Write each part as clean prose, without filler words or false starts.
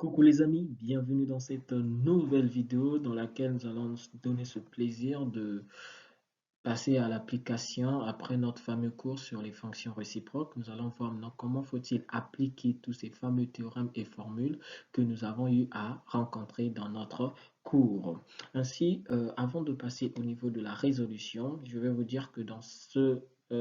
Coucou les amis, bienvenue dans cette nouvelle vidéo dans laquelle nous allons nous donner ce plaisir de passer à l'application après notre fameux cours sur les fonctions réciproques. Nous allons voir maintenant comment faut-il appliquer tous ces fameux théorèmes et formules que nous avons eu à rencontrer dans notre cours. Ainsi, avant de passer au niveau de la résolution, je vais vous dire que dans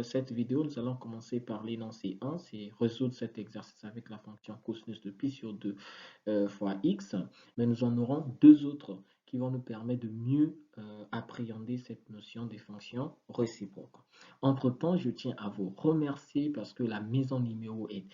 cette vidéo, nous allons commencer par l'énoncé 1, c'est résoudre cet exercice avec la fonction cosinus de pi sur 2 fois x, mais nous en aurons deux autres qui vont nous permettre de mieux appréhender cette notion des fonctions réciproques. Entre-temps, je tiens à vous remercier parce que la mise en numéro est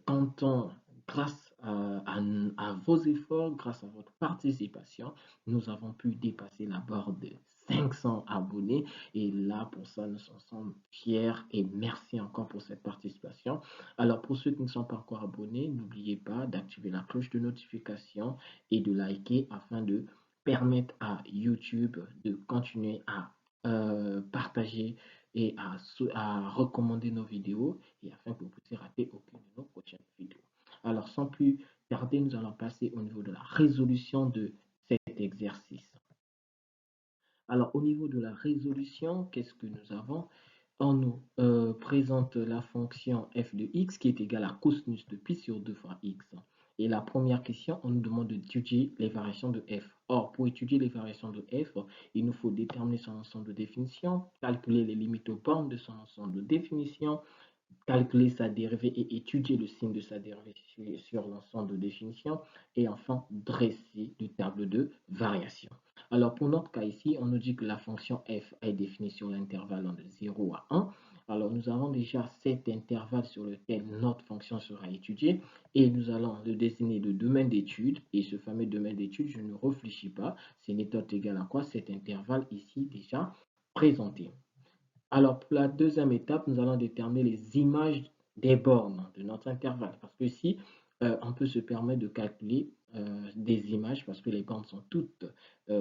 content grâce à vos efforts, grâce à votre participation, nous avons pu dépasser la barre de 500 abonnés et là, pour ça, nous sommes fiers et merci encore pour cette participation. Alors, pour ceux qui ne sont pas encore abonnés, n'oubliez pas d'activer la cloche de notification et de liker afin de permettre à YouTube de continuer à partager et à recommander nos vidéos et afin que vous puissiez rater aucune de nos prochaines vidéos. Alors, sans plus tarder, nous allons passer au niveau de la résolution de cet exercice. Alors, au niveau de la résolution, qu'est-ce que nous avons? On nous présente la fonction f de x qui est égale à cosinus de pi sur 2 fois x. Et la première question, on nous demande d'étudier les variations de f. Or, pour étudier les variations de f, il nous faut déterminer son ensemble de définition, calculer les limites aux bornes de son ensemble de définition, calculer sa dérivée et étudier le signe de sa dérivée sur l'ensemble de définition, et enfin dresser le tableau de variation. Alors pour notre cas ici, on nous dit que la fonction f est définie sur l'intervalle de 0 à 1. Alors nous avons déjà cet intervalle sur lequel notre fonction sera étudiée et nous allons le désigner de domaine d'étude. Et ce fameux domaine d'étude, je ne réfléchis pas, c'est une étoile égale à quoi? Cet intervalle ici déjà présenté. Alors, pour la deuxième étape, nous allons déterminer les images des bornes de notre intervalle. Parce que ici, on peut se permettre de calculer des images parce que les bornes sont toutes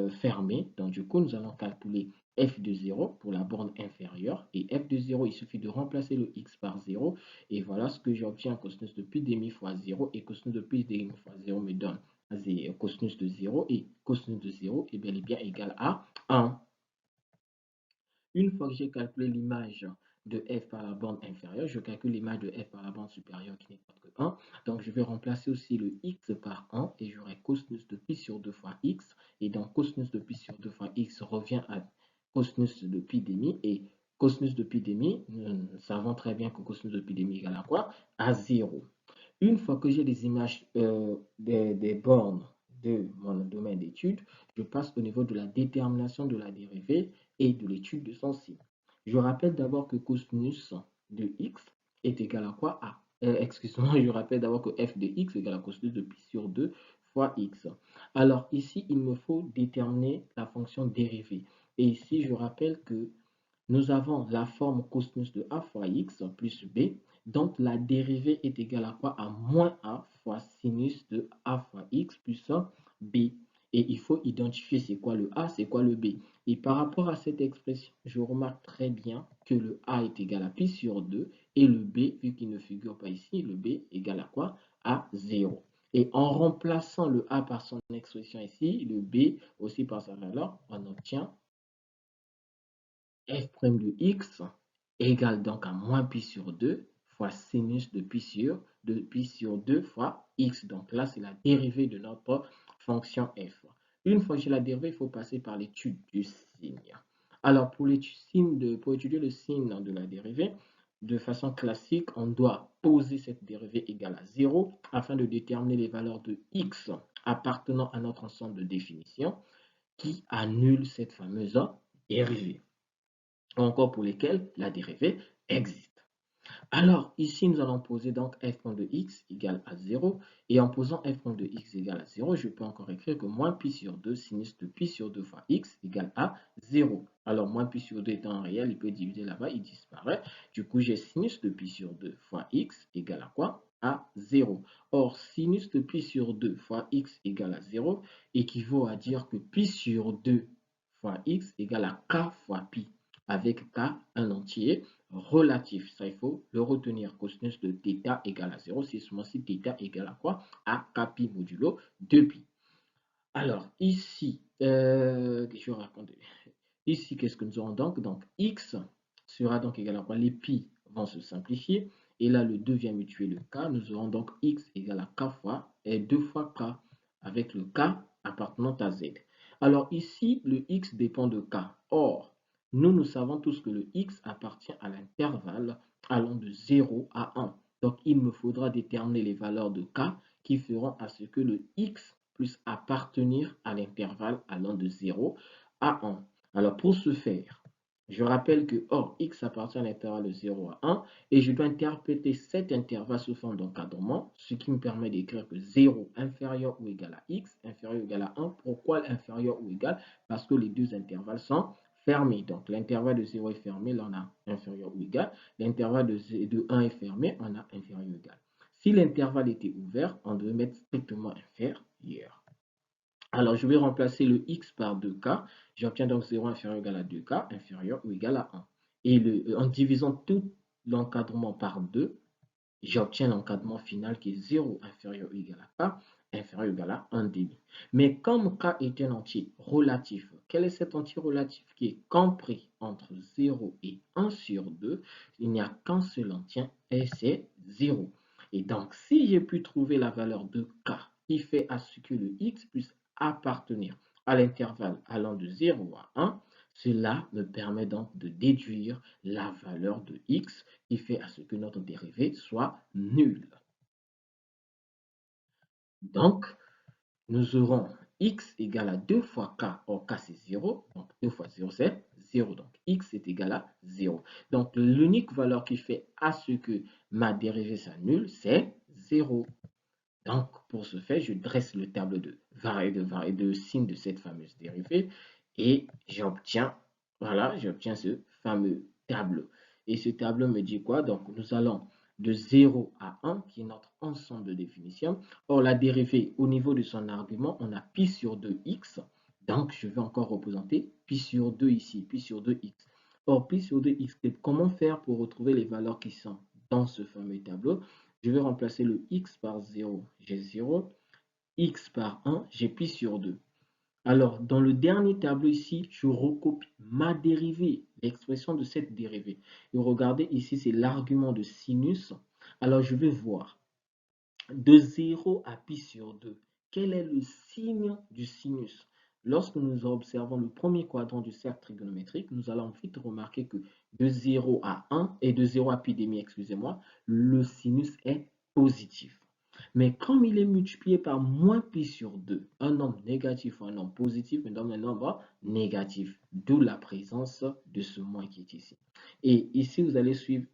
fermées. Donc, du coup, nous allons calculer f de 0 pour la borne inférieure. Et f de 0, il suffit de remplacer le x par 0. Et voilà ce que j'obtiens, cosinus de pi demi fois 0. Et cosinus de pi demi fois 0 me donne cosinus de 0. Et cosinus de 0 est bel et bien égal à 1. Une fois que j'ai calculé l'image de f par la borne inférieure, je calcule l'image de f par la borne supérieure qui n'est pas que 1. Donc, je vais remplacer aussi le x par 1 et j'aurai cosinus de pi sur 2 fois x. Et donc, cosinus de pi sur 2 fois x revient à cosinus de pi demi. Et cosinus de pi demi, nous savons très bien que cosinus de pi demi égale à quoi? À 0. Une fois que j'ai les images des bornes de mon domaine d'étude, je passe au niveau de la détermination de la dérivée et de l'étude de son signe. Je rappelle d'abord que cosinus de x est égal à quoi? Excusez-moi, je rappelle d'abord que f de x est égal à cosinus de pi sur 2 fois x. Alors ici, il me faut déterminer la fonction dérivée. Et ici, je rappelle que nous avons la forme cosinus de a fois x plus b. Donc, la dérivée est égale à quoi? À moins a fois sinus de a fois x plus b. Et il faut identifier c'est quoi le a, c'est quoi le b. Et par rapport à cette expression, je remarque très bien que le a est égal à pi sur 2 et le b, vu qu'il ne figure pas ici, le b est égal à quoi? À 0. Et en remplaçant le a par son expression ici, le b aussi par sa valeur, on obtient f' de x égale donc à moins pi sur 2 fois sinus de pi sur 2 fois x. Donc là, c'est la dérivée de notre fonction f. Une fois que j'ai la dérivée, il faut passer par l'étude du signe. Alors, pour étudier le signe de la dérivée, de façon classique, on doit poser cette dérivée égale à 0 afin de déterminer les valeurs de x appartenant à notre ensemble de définition qui annule cette fameuse dérivée encore pour lesquels la dérivée existe. Alors, ici, nous allons poser donc f' de x égale à 0. Et en posant f' de x égale à 0, je peux encore écrire que moins pi sur 2 sinus de pi sur 2 fois x égale à 0. Alors, moins pi sur 2 étant réel, il peut diviser là-bas, il disparaît. Du coup, j'ai sinus de pi sur 2 fois x égale à quoi? À 0. Or, sinus de pi sur 2 fois x égale à 0 équivaut à dire que pi sur 2 fois x égale à k fois pi. avec K, un entier relatif. Ça, il faut le retenir. Cosinus de θ égale à 0, c'est seulement si θ égale à quoi? À Kpi modulo 2pi. Alors, ici, je vais raconter. Ici, qu'est-ce que nous aurons donc? Donc, x sera donc égal à quoi? Les pi vont se simplifier. Et là, le 2 vient mutuer le k. Nous aurons donc x égale à k fois, et 2 fois k, avec le k appartenant à z. Alors ici, le x dépend de k. Or, nous savons tous que le x appartient à l'intervalle allant de 0 à 1. Donc, il me faudra déterminer les valeurs de k qui feront à ce que le x puisse appartenir à l'intervalle allant de 0 à 1. Alors, pour ce faire, je rappelle que, or, x appartient à l'intervalle de 0 à 1 et je dois interpréter cet intervalle sous forme d'encadrement, ce qui me permet d'écrire que 0 inférieur ou égal à x, inférieur ou égal à 1. Pourquoi inférieur ou égal? Parce que les deux intervalles sont fermés. Donc, l'intervalle de 0 est fermé, là on a inférieur ou égal. L'intervalle de 1 est fermé, on a inférieur ou égal. Si l'intervalle était ouvert, on devait mettre strictement inférieur. Alors, je vais remplacer le x par 2k. J'obtiens donc 0 inférieur ou égal à 2k, inférieur ou égal à 1. Et en divisant tout l'encadrement par 2, j'obtiens l'encadrement final qui est 0 inférieur ou égal à k, inférieur ou égal à 1 demi. Mais comme k est un entier relatif, quel est cet entier relatif qui est compris entre 0 et 1 sur 2? Il n'y a qu'un seul entier et c'est 0. Et donc, si j'ai pu trouver la valeur de k qui fait à ce que le x puisse appartenir à l'intervalle allant de 0 à 1, cela me permet donc de déduire la valeur de x qui fait à ce que notre dérivée soit nulle. Donc, nous aurons x égale à 2 fois k, or k c'est 0, donc 2 fois 0 c'est 0, donc x est égal à 0. Donc, l'unique valeur qui fait à ce que ma dérivée soit nulle, c'est 0. Donc, pour ce faire, je dresse le tableau de signes de cette fameuse dérivée et j'obtiens, voilà, j'obtiens ce fameux tableau. Et ce tableau me dit quoi? Donc, nous allons de 0 à 1, qui est notre ensemble de définitions. Or, la dérivée, au niveau de son argument, on a pi sur 2x. Donc, je vais encore représenter pi sur 2 ici, pi sur 2x. Or, pi sur 2x, comment faire pour retrouver les valeurs qui sont dans ce fameux tableau? Je vais remplacer le x par 0. J'ai 0. X par 1, j'ai pi sur 2. Alors, dans le dernier tableau ici, je recopie ma dérivée, l'expression de cette dérivée. Et regardez, ici, c'est l'argument de sinus. Alors, je vais voir de 0 à pi sur 2. Quel est le signe du sinus? Lorsque nous observons le premier quadrant du cercle trigonométrique, nous allons vite remarquer que de 0 à 1 et de 0 à pi demi, excusez-moi, le sinus est positif. Mais comme il est multiplié par moins pi sur 2, un nombre négatif ou un nombre positif me donne un nombre négatif, d'où la présence de ce moins qui est ici. Et ici, vous allez suivre,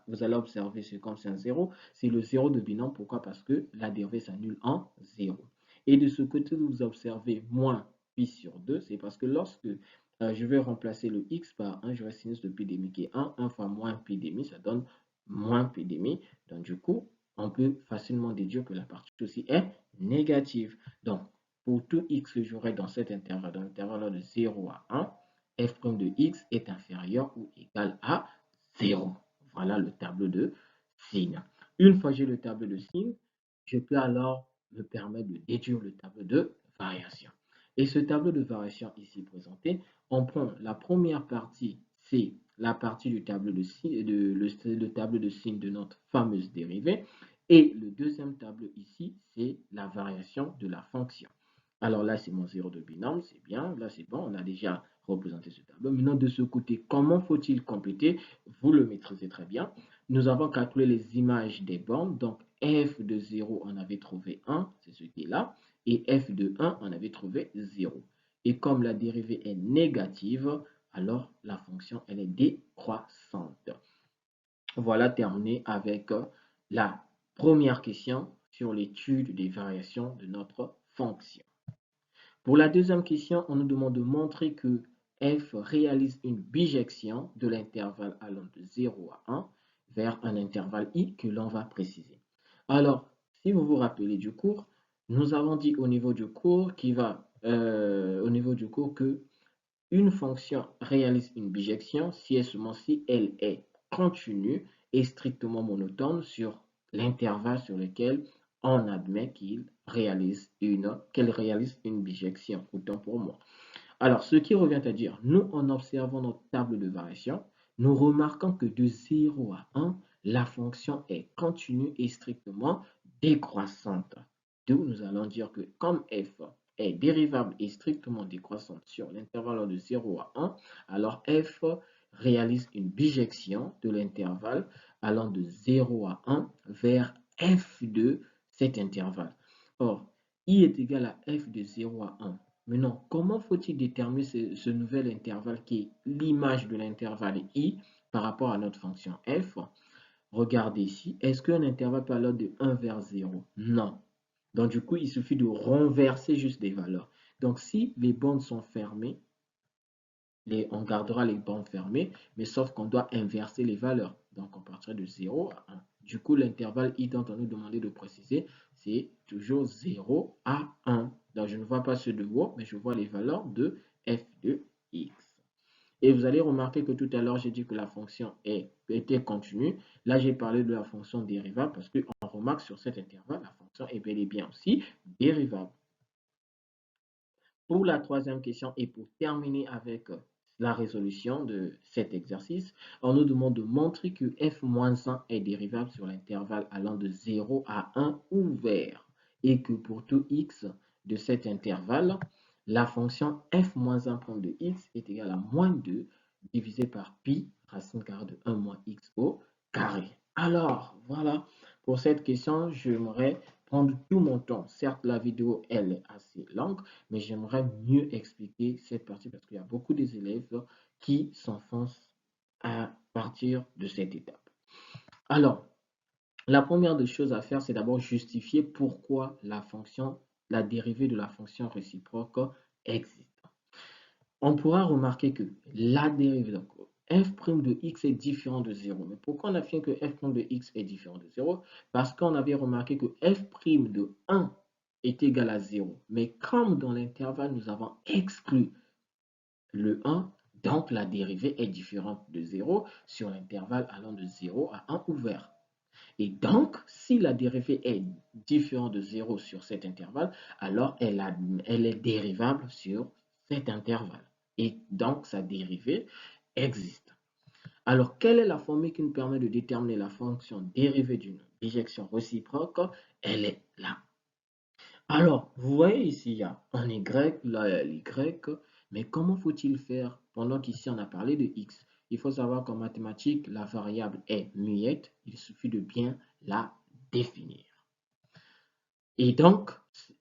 vous allez observer ce comme c'est un 0, c'est le 0 de binôme. Pourquoi? Parce que la dérivée s'annule en 0. Et de ce côté, vous observez moins pi sur 2, c'est parce que lorsque je vais remplacer le x par 1, j'aurai sinus de pi demi qui est 1, 1 fois moins pi demi, ça donne moins pi demi. Donc du coup, on peut facilement déduire que la partie aussi est négative. Donc, pour tout x que j'aurai dans cet intervalle, dans l'intervalle de 0 à 1, f' de x est inférieur ou égal à 0. Voilà le tableau de signes. Une fois que j'ai le tableau de signes, je peux alors me permettre de déduire le tableau de variation. Et ce tableau de variation ici présenté, on prend la première partie, c'est la partie du tableau de signes, le tableau de signes de notre fameuse dérivée. Et le deuxième tableau ici, c'est la variation de la fonction. Alors là, c'est mon 0 de binôme, c'est bien. Là, c'est bon, on a déjà représenté ce tableau. Maintenant, de ce côté, comment faut-il compléter? Vous le maîtrisez très bien. Nous avons calculé les images des bornes. Donc, f de 0, on avait trouvé 1, c'est ce qui est là. Et f de 1, on avait trouvé 0. Et comme la dérivée est négative, alors la fonction, elle est décroissante. Voilà terminé avec la première question sur l'étude des variations de notre fonction. Pour la deuxième question, on nous demande de montrer que f réalise une bijection de l'intervalle allant de 0 à 1 vers un intervalle i que l'on va préciser. Alors, si vous vous rappelez du cours, nous avons dit au niveau du cours que une fonction réalise une bijection si et seulement si elle est continue et strictement monotone sur l'intervalle sur lequel on admet qu'elle réalise une bijection. Autant pour moi. Alors, ce qui revient à dire, nous, en observant notre table de variation, nous remarquons que de 0 à 1, la fonction est continue et strictement décroissante. D'où nous allons dire que comme f est dérivable et strictement décroissante sur l'intervalle de 0 à 1, alors f réalise une bijection de l'intervalle allant de 0 à 1 vers f de cet intervalle. Or, i est égal à f de 0 à 1. Maintenant, comment faut-il déterminer ce nouvel intervalle qui est l'image de l'intervalle i par rapport à notre fonction f? Regardez ici, est-ce qu'un intervalle peut aller de 1 vers 0? Non. Donc du coup, il suffit de renverser juste des valeurs. Donc si les bornes sont fermées, on gardera les bornes fermées, mais sauf qu'on doit inverser les valeurs. Donc on partirait de 0 à 1. Du coup, l'intervalle i dont on nous demandait de préciser, c'est toujours 0 à 1. Donc je ne vois pas ceux de haut, mais je vois les valeurs de f de x. Et vous allez remarquer que tout à l'heure, j'ai dit que la fonction était continue. Là, j'ai parlé de la fonction dérivable parce qu'on remarque sur cet intervalle, la fonction est bel et bien aussi dérivable. Pour la troisième question et pour terminer avec la résolution de cet exercice, on nous demande de montrer que f-1 est dérivable sur l'intervalle allant de 0 à 1 ouvert et que pour tout x de cet intervalle, la fonction f-1' de x est égale à moins 2 divisé par pi racine carrée de 1 moins x au carré. Alors, voilà, pour cette question, j'aimerais prendre tout mon temps. Certes, la vidéo, elle est assez longue, mais j'aimerais mieux expliquer cette partie parce qu'il y a beaucoup des élèves qui s'enfoncent à partir de cette étape. Alors, la première des choses à faire, c'est d'abord justifier pourquoi la dérivée de la fonction réciproque existe. On pourra remarquer que la dérivée, donc f' de x est différent de 0. Mais pourquoi on affirme que f' de x est différent de 0? Parce qu'on avait remarqué que f' de 1 est égal à 0. Mais comme dans l'intervalle, nous avons exclu le 1, donc la dérivée est différente de 0 sur l'intervalle allant de 0 à 1 ouvert. Et donc, si la dérivée est différente de 0 sur cet intervalle, alors elle est dérivable sur cet intervalle. Et donc, sa dérivée existe. Alors, quelle est la formule qui nous permet de déterminer la fonction dérivée d'une bijection réciproque? Elle est là. Alors, vous voyez ici, il y a un y, là, il y a l'y, mais comment faut-il faire pendant qu'ici on a parlé de x? Il faut savoir qu'en mathématiques, la variable est muette, il suffit de bien la définir. Et donc,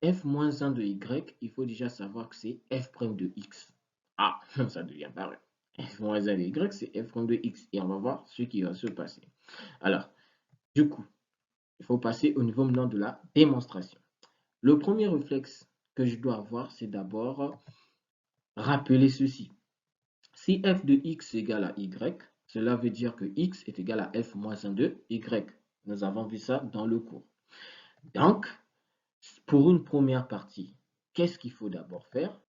f-1 de y, il faut déjà savoir que c'est f' de x. Ah, ça devient pareil. f-1 de y, c'est f' de x. Et on va voir ce qui va se passer. Alors, du coup, il faut passer au niveau maintenant de la démonstration. Le premier réflexe que je dois avoir, c'est d'abord rappeler ceci. Si f de x égale à y, cela veut dire que x est égal à f moins 1 de y. Nous avons vu ça dans le cours. Donc, pour une première partie, qu'est-ce qu'il faut d'abord faire?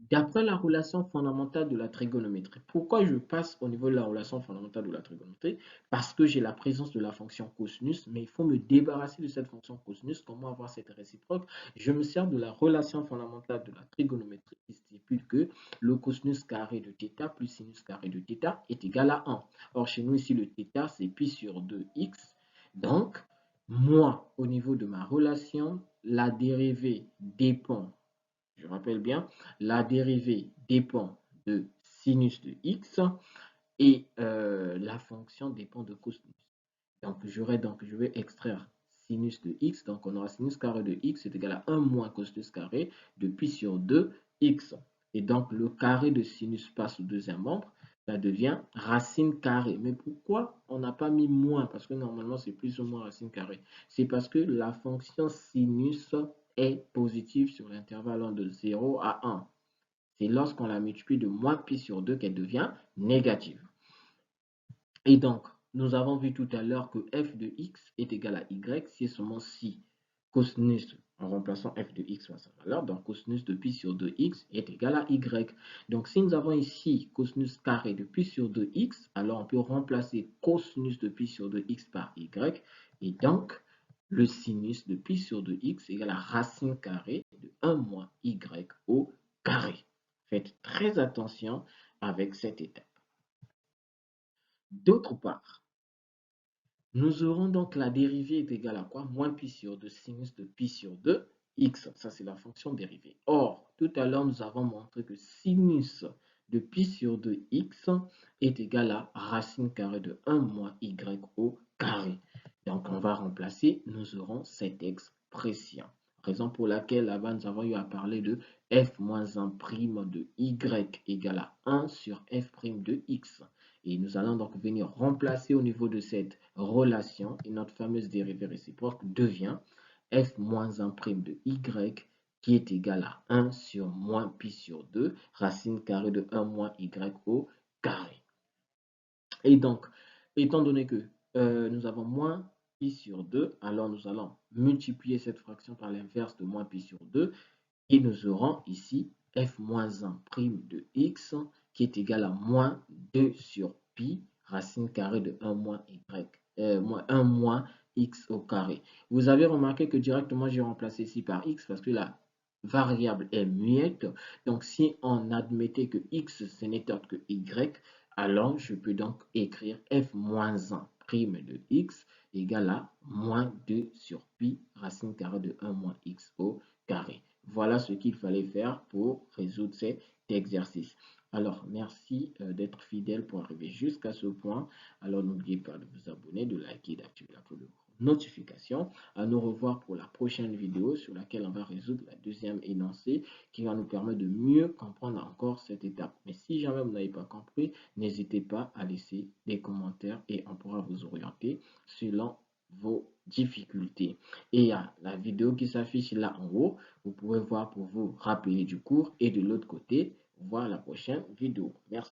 D'après la relation fondamentale de la trigonométrie. Pourquoi je passe au niveau de la relation fondamentale de la trigonométrie? Parce que j'ai la présence de la fonction cosinus, mais il faut me débarrasser de cette fonction cosinus. Comment avoir cette réciproque? Je me sers de la relation fondamentale de la trigonométrie qui stipule que le cosinus carré de θ plus sinus carré de θ est égal à 1. Or, chez nous ici, le θ, c'est pi sur 2x. Donc, moi, au niveau de ma relation, la dérivée dépend. Je rappelle bien, la dérivée dépend de sinus de x et la fonction dépend de cosinus. Donc, je vais extraire sinus de x. Donc, on aura sinus carré de x est égal à 1 moins cosinus carré de pi sur 2x. Et donc, le carré de sinus passe au deuxième membre. Ça devient racine carrée. Mais pourquoi on n'a pas mis moins? Parce que normalement, c'est plus ou moins racine carrée. C'est parce que la fonction sinus est positive sur l'intervalle de 0 à 1. C'est lorsqu'on la multiplie de moins pi sur 2 qu'elle devient négative. Et donc, nous avons vu tout à l'heure que f de x est égal à y si et seulement si cosinus en remplaçant f de x par sa valeur. Donc, cosinus de pi sur 2x est égal à y. Donc, si nous avons ici cosinus carré de pi sur 2x, alors on peut remplacer cosinus de pi sur 2x par y. Et donc, le sinus de pi sur 2x égale à racine carrée de 1 moins y au carré. Faites très attention avec cette étape. D'autre part, nous aurons donc la dérivée est égale à quoi? Moins pi sur 2 sinus de pi sur 2 x. Ça, c'est la fonction dérivée. Or, tout à l'heure, nous avons montré que sinus de pi sur 2 x est égal à racine carrée de 1 moins y au carré. Donc, on va remplacer, nous aurons cette expression. Raison pour laquelle là-bas, nous avons eu à parler de f moins 1' de y égale à 1 sur f' de x. Et nous allons donc venir remplacer au niveau de cette relation et notre fameuse dérivée réciproque devient f moins 1' de y qui est égal à 1 sur moins pi sur 2 racine carrée de 1 moins y au carré. Et donc, étant donné que nous avons moins pi sur 2, alors nous allons multiplier cette fraction par l'inverse de moins pi sur 2 et nous aurons ici f moins 1' de x qui est égal à moins 2 sur pi racine carrée de 1 moins y, 1 moins x au carré. Vous avez remarqué que directement j'ai remplacé ici par x parce que la variable est muette. Donc si on admettait que x ce n'est autre que y, alors je peux donc écrire f moins 1' de x égale à moins 2 sur pi racine carrée de 1 moins x au carré. Voilà ce qu'il fallait faire pour résoudre cet exercice. Alors, merci d'être fidèle pour arriver jusqu'à ce point. Alors, n'oubliez pas de vous abonner, de liker, d'activer la cloche de notification. À nous revoir pour la prochaine vidéo sur laquelle on va résoudre la deuxième énoncée qui va nous permettre de mieux comprendre encore cette étape. Mais si jamais vous n'avez pas compris, n'hésitez pas à laisser des commentaires et on pourra vous orienter selon vos difficultés. Et il y a la vidéo qui s'affiche là en haut. Vous pouvez voir pour vous rappeler du cours et de l'autre côté, voir la prochaine vidéo. Merci.